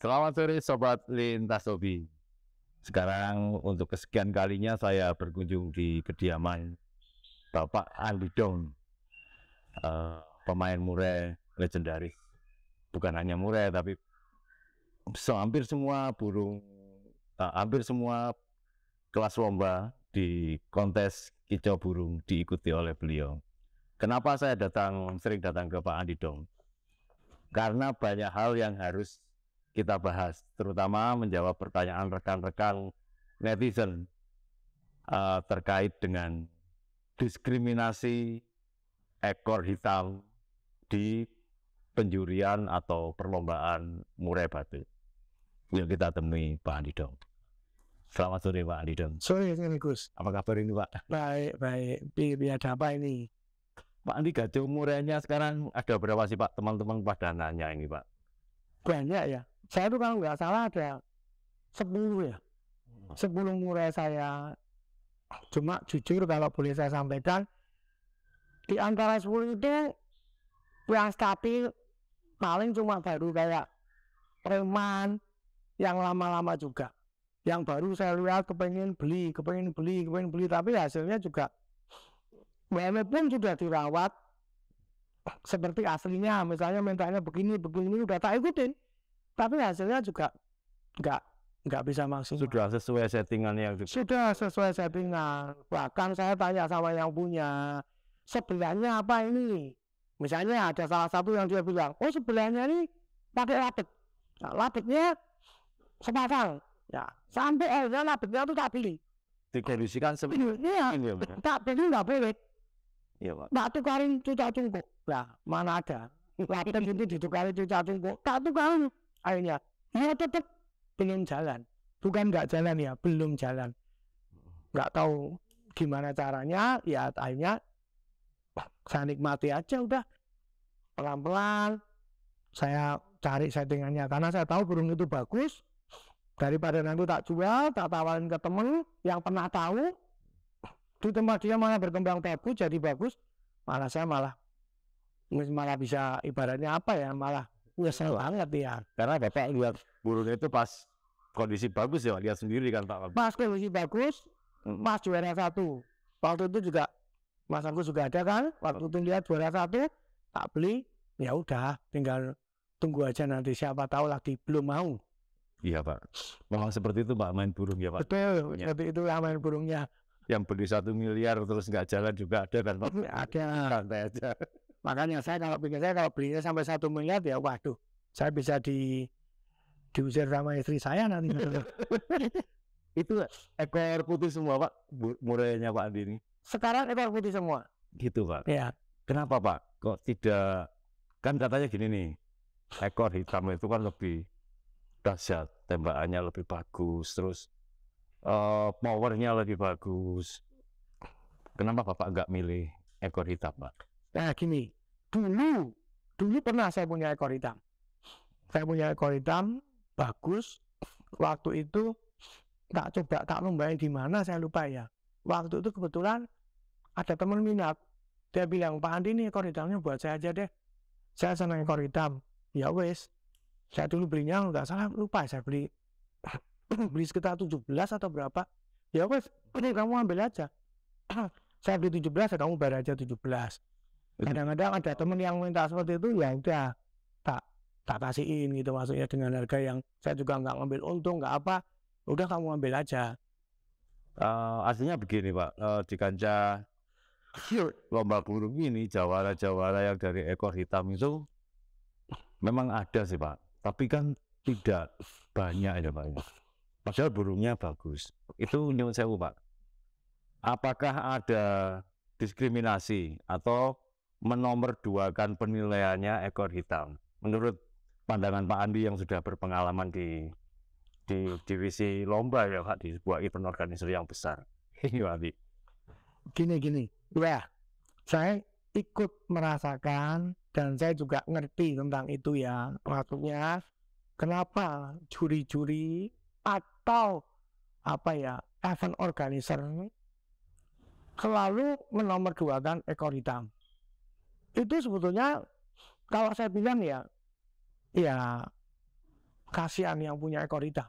Selamat sore Sobat Lintas Hobi. Sekarang untuk kesekian kalinya saya berkunjung di kediaman Bapak Andi Dong, pemain murai legendaris. Bukan hanya murai tapi hampir semua burung, hampir semua kelas lomba di kontes kicau burung diikuti oleh beliau. Kenapa saya sering datang ke Pak Andi Dong? Karena banyak hal yang harus kita bahas, terutama menjawab pertanyaan rekan-rekan netizen terkait dengan diskriminasi ekor hitam di penjurian atau perlombaan murai batu. Yuk kita temui Pak Andi Dong. Selamat sore Pak Andi Dong. Sore Gus. Apa kabar ini Pak? Baik. Ada apa ini? Pak Andi, gajah murainya sekarang ada berapa sih Pak? Teman-teman pada nanya ini Pak. Banyak ya. Saya tuh kalau nggak salah ada 10 ya. 10 murai saya. Cuma jujur kalau boleh saya sampaikan, di antara 10 itu yang stabil paling cuma baru kayak preman yang lama-lama juga. Yang baru saya lihat kepengen beli, tapi hasilnya juga walaupun sudah dirawat seperti aslinya, misalnya mintanya begini udah tak ikutin, tapi hasilnya juga nggak bisa maksimal. Sudah sesuai settingan yang sudah sesuai settingan. Bahkan saya tanya sama yang punya, sebelahnya apa ini? Misalnya ada salah satu yang dia bilang, oh sebelahnya ini pakai labet. Nah, labetnya sepasang. Ya, sampai akhirnya labetnya itu tak beli. dikondisikan Iya, tak beli nggak boleh. Iya Pak. Tak tukarin cucak cungkuk. Nah, mana ada labet itu ditukarin cucak cungkuk. Tak tukarin. Akhirnya, ya tetap belum jalan. Bukan nggak jalan ya, belum jalan. Nggak tahu gimana caranya, ya akhirnya saya nikmati aja udah. Pelan-pelan saya cari settingannya. Karena saya tahu burung itu bagus. Daripada nanti tak jual, tak tawarin ke temen yang pernah tahu. Di tempat dia malah berkembang bagus, jadi bagus. Saya malah bisa ibaratnya apa ya, malah nyesel banget ya. Karena Bapak lihat burung itu pas kondisi bagus ya, lihat sendiri kan Pak. Pas kondisi bagus, pas juara 1. Waktu itu juga Mas Agus juga ada kan, waktu itu lihat juara 1, tak beli, ya udah, tinggal tunggu aja nanti, siapa tahu lagi belum mau. Iya Pak, memang seperti itu Pak main burung ya Pak. Betul, seperti itu main burungnya. Yang beli 1 miliar terus nggak jalan juga ada kan Pak? Ada. Santai aja. Makanya saya kalau belinya sampai 1 miliar ya waduh, saya bisa diusir sama istri saya nanti. Itu ekor putih semua Pak, murainya Pak Andi ini. Sekarang ekor putih semua. Gitu Pak. Ya. Kenapa Pak? Kok tidak, kan katanya gini nih, ekor hitam itu kan lebih dahsyat, tembakannya lebih bagus, terus powernya lebih bagus. Kenapa Bapak nggak milih ekor hitam Pak? Nah gini, dulu pernah saya punya ekor hitam. Saya punya ekor hitam bagus. Waktu itu tak lombain di mana saya lupa ya. Waktu itu kebetulan ada teman minat. Dia bilang, Pak Andi ini ekor hitamnya buat saya aja deh. Saya senang ekor hitam. Ya wes. Saya dulu belinya nggak salah lupa, saya beli sekitar 17 atau berapa. Ya wes, ini kamu ambil aja. Saya beli 17, kamu bayar aja 17. Kadang-kadang ada teman yang minta seperti itu, ya udah tak kasihin gitu, maksudnya dengan harga yang saya juga nggak ngambil untung, nggak apa, udah kamu ambil aja. Aslinya begini Pak, di kancah lomba burung ini jawara-jawara yang dari ekor hitam itu memang ada sih Pak, tapi kan tidak banyak ya Pak. Padahal burungnya bagus. Itu nyuwun sewu Pak. Apakah ada diskriminasi atau menomorduakan penilaiannya ekor hitam? Menurut pandangan Pak Andi yang sudah berpengalaman di divisi lomba ya Pak, di sebuah event organisasi yang besar. Gini. Ya, saya ikut merasakan dan saya juga ngerti tentang itu ya. Maksudnya kenapa juri-juri atau event organizer selalu menomorduakan ekor hitam. Itu sebetulnya kalau saya bilang ya kasihan yang punya ekor hitam,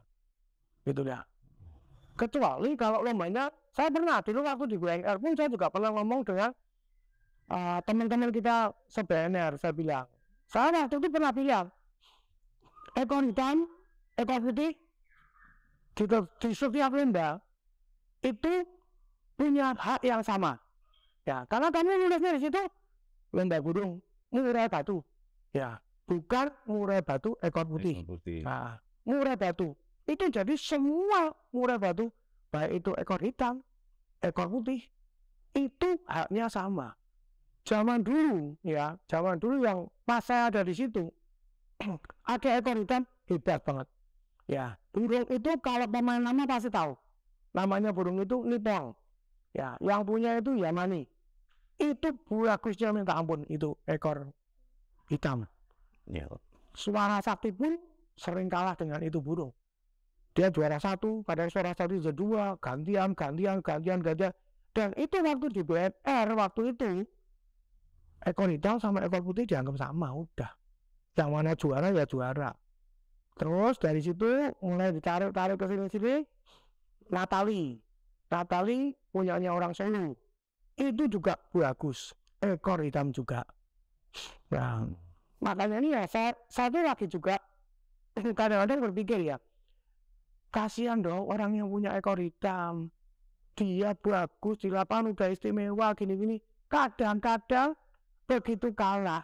gitu ya. Kecuali kalau lombanya, saya pernah dulu waktu di WNR pun saya juga pernah ngomong dengan teman-teman kita se-BNR, saya bilang, saya waktu itu pernah bilang, ekor hitam, ekor putih di setiap lomba itu punya hak yang sama. Ya, karena kami nulisnya di situ lomba burung murai batu. Ya, bukan murai batu ekor putih. Nah, murai batu itu jadi semua murai batu, baik itu ekor hitam, ekor putih, itu haknya sama. Zaman dulu ya, zaman dulu yang pas saya ada di situ, ada ekor hitam hebat banget. Ya, burung itu kalau pemain lama pasti tahu. Namanya burung itu nipong. Ya, yang punya itu Yamani. Itu bagusnya minta ampun itu ekor hitam. Ya. Suara sakti pun sering kalah dengan itu burung. Dia juara 1, kadang suara sakti juara 2, gantian. Dan itu waktu di BNR waktu itu ekor hitam sama ekor putih dianggap sama, udah. Yang mana juara ya juara. Terus dari situ mulai ditarik ke sini. Natali punyanya orang Solo. Itu juga bagus, ekor hitam juga. Nah, makanya ini ya saya tuh lagi juga kadang-kadang berpikir ya, kasihan dong orang yang punya ekor hitam. Dia bagus di lapangan udah istimewa gini-gini. Kadang-kadang begitu kalah,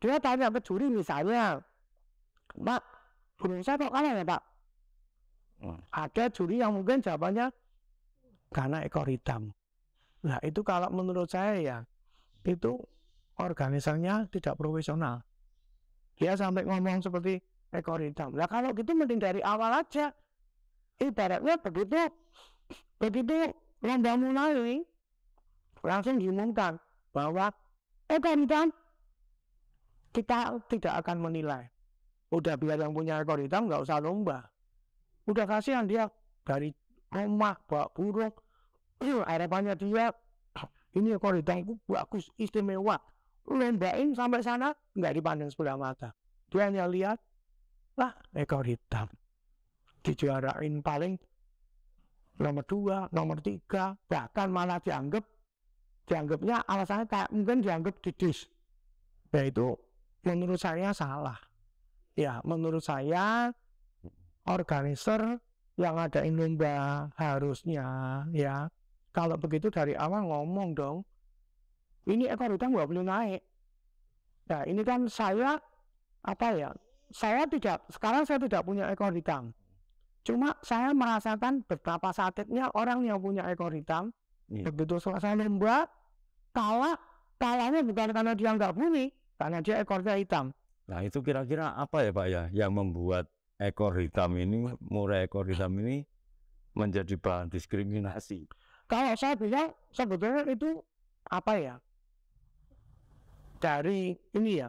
dia tanya ke juri misalnya, Pak, burung saya kok kalah ya Pak? Ada juri yang mungkin jawabannya karena ekor hitam. Nah itu kalau menurut saya ya, itu organisasinya tidak profesional. Dia sampai ngomong seperti ekor hitam. Nah kalau gitu mending dari awal aja. Ibaratnya begitu lomba mulai, langsung diumumkan bahwa ekor hitam kita tidak akan menilai. Udah biar yang punya ekor hitam nggak usah lomba. Udah kasihan dia dari rumah bawa burung, harapannya dia ini ekor hitamku bagus istimewa, lombain sampai sana nggak dipandang sebelah mata. Dia hanya lihat, lah ekor hitam dijuarain paling nomor 2, nomor 3, bahkan malah dianggapnya alasannya kayak mungkin dianggap didis. Ya itu menurut saya salah. Ya menurut saya organizer yang ngadain lomba harusnya ya kalau begitu dari awal ngomong dong, ini ekor hitam nggak boleh naik. Nah ini kan saya sekarang saya tidak punya ekor hitam. Cuma saya merasakan betapa sakitnya orang yang punya ekor hitam. Begitu selesai lomba kalahnya bukan karena dia nggak bunyi, karena dia ekornya hitam. Nah itu kira-kira apa ya Pak ya yang membuat murai ekor hitam ini menjadi bahan diskriminasi? Kalau saya bilang sebetulnya itu apa ya, dari ini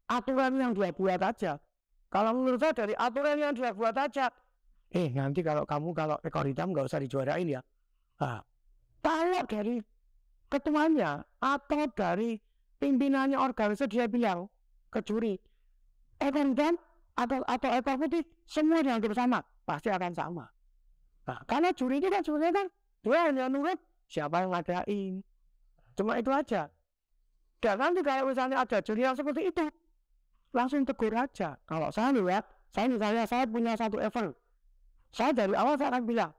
aturan yang dia buat aja. Kalau menurut saya dari aturan yang dia buat aja, nanti kalau ekor hitam nggak usah dijuarain ya. Nah, kalau dari ketuanya atau dari pimpinannya organisasi dia bilang ke juri, ekor hitam atau ekor putih semua dianggap sama, pasti akan sama. Nah, karena juri ini kan sebenarnya dia hanya nurut siapa yang ngadain, cuma itu aja. Dan nanti kalau misalnya ada juri yang seperti itu, langsung tegur aja. Kalau saya lihat, saya punya satu event, saya dari awal saya akan bilang,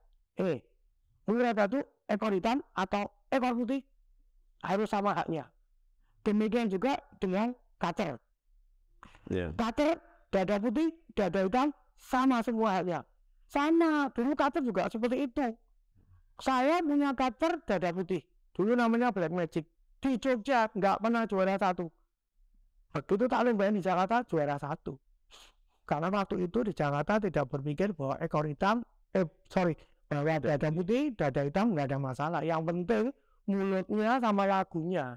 murai batu ekor hitam atau ekor putih harus sama haknya. Demikian juga dengan kacer. Kacer, dada putih, dada hitam sama semua haknya. Sama, dulu kacer juga seperti itu. Saya punya kacer dada putih, dulu namanya Black Magic. Di Jogja nggak pernah juara 1. Begitu tak lombain di Jakarta juara 1. Karena waktu itu di Jakarta tidak berpikir bahwa bahwa dada putih, dada hitam nggak ada masalah. Yang penting mulutnya sama lagunya.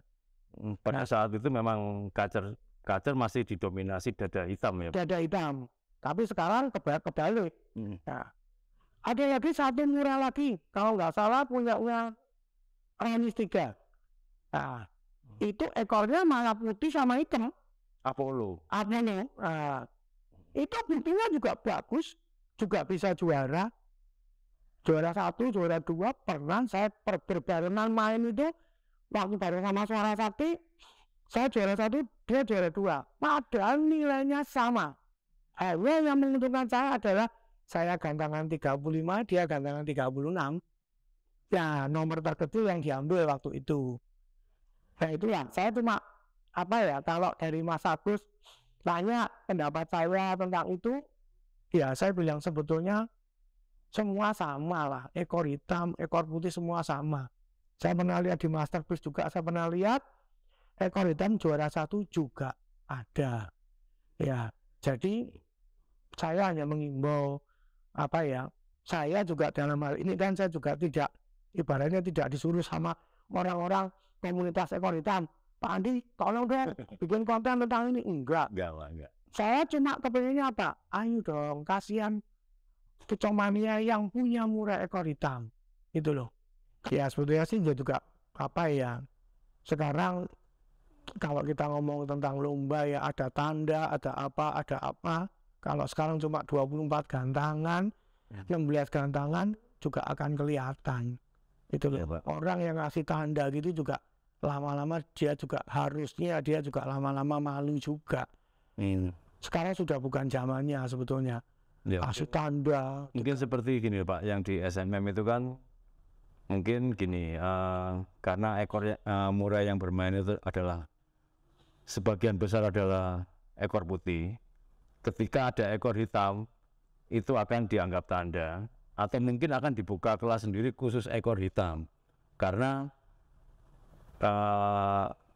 Pada saat itu memang kacer masih didominasi dada hitam ya. Dada hitam. Tapi sekarang kebalik. Nah, ada lagi satu murai lagi. Kalau nggak salah punya Ranis 3. Nah, Itu ekornya malah putih sama hitam. Apollo. Apollo. Nah, itu buktinya juga bagus, juga bisa juara 1, juara 2. Pernah saya berbarengan main itu waktu bareng sama Suara Sakti, saya juara 1, dia juara 2, padahal nilainya sama. Hanya yang menguntungkan saya adalah saya gantangan 35, dia gantangan 36. Ya, nomor terkecil yang diambil waktu itu. Nah itulah, saya cuma kalau dari Mas Agus tanya pendapat saya tentang itu, ya saya bilang sebetulnya semua sama lah, ekor hitam, ekor putih semua sama. Saya pernah lihat di Masterpiece juga, saya pernah lihat ekor hitam juara 1 juga ada. Ya, jadi saya hanya mengimbau saya juga dalam hal ini kan saya juga tidak, ibaratnya tidak disuruh sama orang-orang komunitas ekor hitam, Pak Andi tolong dong bikin konten tentang ini. Enggak. Saya cuma kepengennya apa? Ayo dong, kasihan kecomania yang punya murai ekor hitam itu loh. Ya sebetulnya sih juga sekarang kalau kita ngomong tentang lomba ya ada tanda, ada apa. Kalau sekarang cuma 24 gantangan, 16 gantangan juga akan kelihatan. Itu loh. Ya, orang yang ngasih tanda gitu juga lama-lama dia juga lama-lama malu juga. Sekarang sudah bukan zamannya sebetulnya. Ya, kasih tanda. Mungkin juga seperti gini Pak, yang di SMM itu kan mungkin gini, karena ekor murai yang bermain itu adalah sebagian besar adalah ekor putih. Ketika ada ekor hitam, itu akan dianggap tanda, atau mungkin akan dibuka kelas sendiri khusus ekor hitam. Karena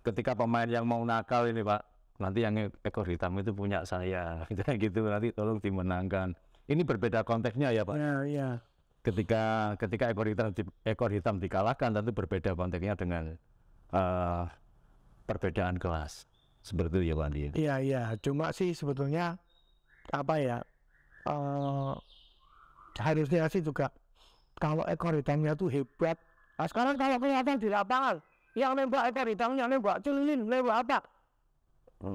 ketika pemain yang mau nakal ini Pak, nanti yang ekor hitam itu punya saya, gitu, nanti tolong dimenangkan. Ini berbeda konteksnya ya Pak. Ya. Ketika ekor hitam dikalahkan, tentu berbeda konteksnya dengan perbedaan kelas. Seperti itu ya Pak Andi. Iya. Cuma sih sebetulnya harusnya sih juga kalau ekor hitamnya tuh hebat. Nah, sekarang kalau kelihatan di lapangan yang nembak ekor hitamnya, nembak celilin, nembak apa,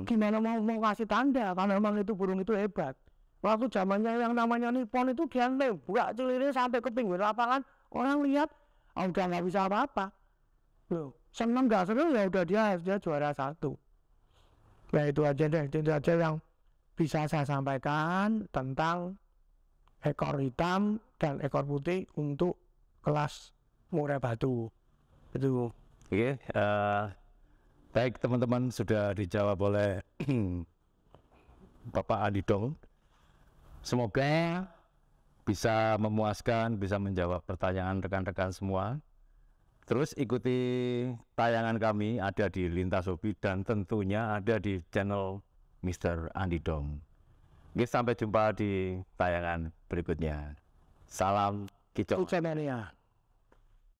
gimana mau kasih tanda kalau memang itu burung itu hebat. Waktu zamannya yang namanya Nippon itu dia nembak celilin sampai ke pinggir lapangan, orang lihat udah nggak bisa apa-apa. Loh, seneng nggak seneng ya udah dia juara 1. Nah itu aja yang bisa saya sampaikan tentang ekor hitam dan ekor putih untuk kelas murai batu. Itu. Oke, baik teman-teman, sudah dijawab oleh Bapak Andi Dong. Semoga bisa memuaskan, bisa menjawab pertanyaan rekan-rekan semua. Terus ikuti tayangan kami ada di Lintas Hobi dan tentunya ada di channel Mr. Andi Dong. Oke, sampai jumpa di tayangan berikutnya. Salam kicau.